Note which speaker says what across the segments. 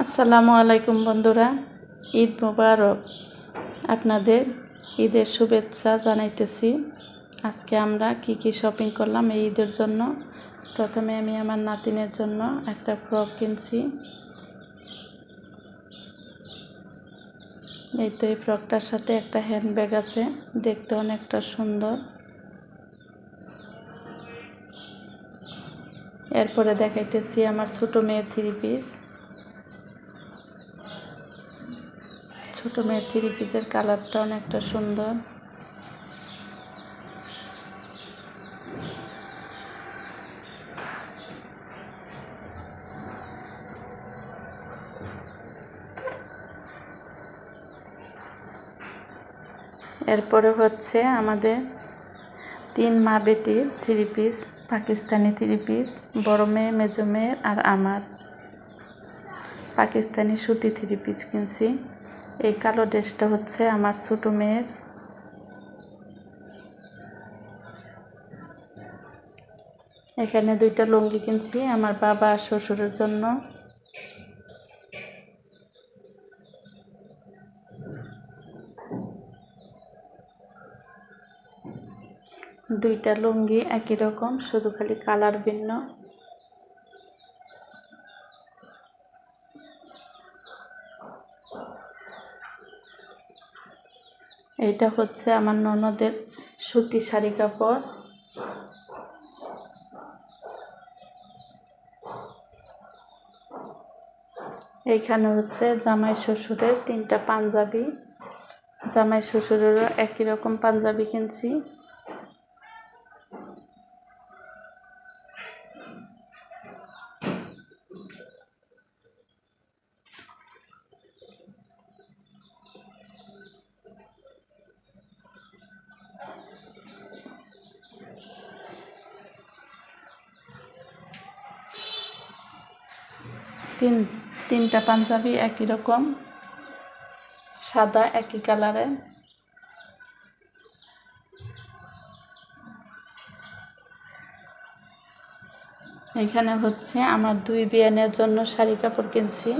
Speaker 1: আসসালামু আলাইকুম বন্ধুরা, ঈদ মোবারক। আপনাদের ঈদের শুভেচ্ছা জানাইতেছি। আজকে আমরা কি শপিং করলাম এই ঈদের জন্য। প্রথমে আমি আমার নাতিনের জন্য একটা ফ্রক কিনছি। এই তো এই ফ্রকটার সাথে একটা হ্যান্ডব্যাগ আছে, দেখতে অনেকটা সুন্দর। এরপরে দেখাইতেছি আমার ছোট মেয়ের থ্রি পিস। ছোট মেয়ের থ্রি পিসের কালারটা অনেকটা সুন্দর। এরপরে হচ্ছে আমাদের 3 মা বেটির three piece, Pakistani three piece, বড় মেয়ে, মেজো মেয়ের আর আমার। পাকিস্তানি সুতি থ্রি পিস কিনছি। এই কালো ড্রেসটা হচ্ছে আমার ছোট মেয়ের। এখানে 2টা লুঙ্গি কিনছি আমার বাবা আর শ্বশুরের জন্য। দুইটা লুঙ্গি একই রকম, শুধু খালি কালার ভিন্ন। এইটা হচ্ছে আমার ননদের সুতি শাড়ি কাপড়। এইখানে হচ্ছে জামাই শ্বশুরের 3টা পাঞ্জাবি। জামাই শ্বশুরেরও একই রকম পাঞ্জাবি কিনছি। তিনটা পাঞ্জাবি একই রকম, সাদা একই কালারে। এখানে হচ্ছে আমার 2 বিয়ানের জন্য শাড়ি কাপড় কিনছি।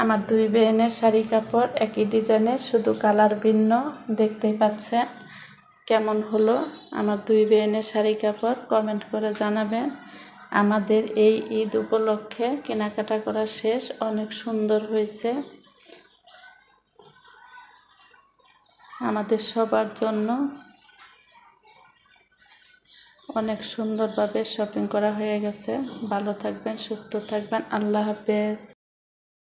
Speaker 1: আমার 2 বিয়ানের শাড়ি কাপড় একই ডিজাইনের, শুধু কালার ভিন্ন। দেখতেই পাচ্ছেন কেমন হলো আমার 2 বিয়ানের শাড়ি কাপড়, কমেন্ট করে জানাবেন। আমাদের এই ঈদ উপলক্ষে কেনাকাটা করা শেষ, অনেক সুন্দর হয়েছে। আমাদের সবার জন্য অনেক সুন্দরভাবে শপিং করা হয়ে গেছে। ভালো থাকবেন, সুস্থ থাকবেন। আল্লাহ হাফেজ।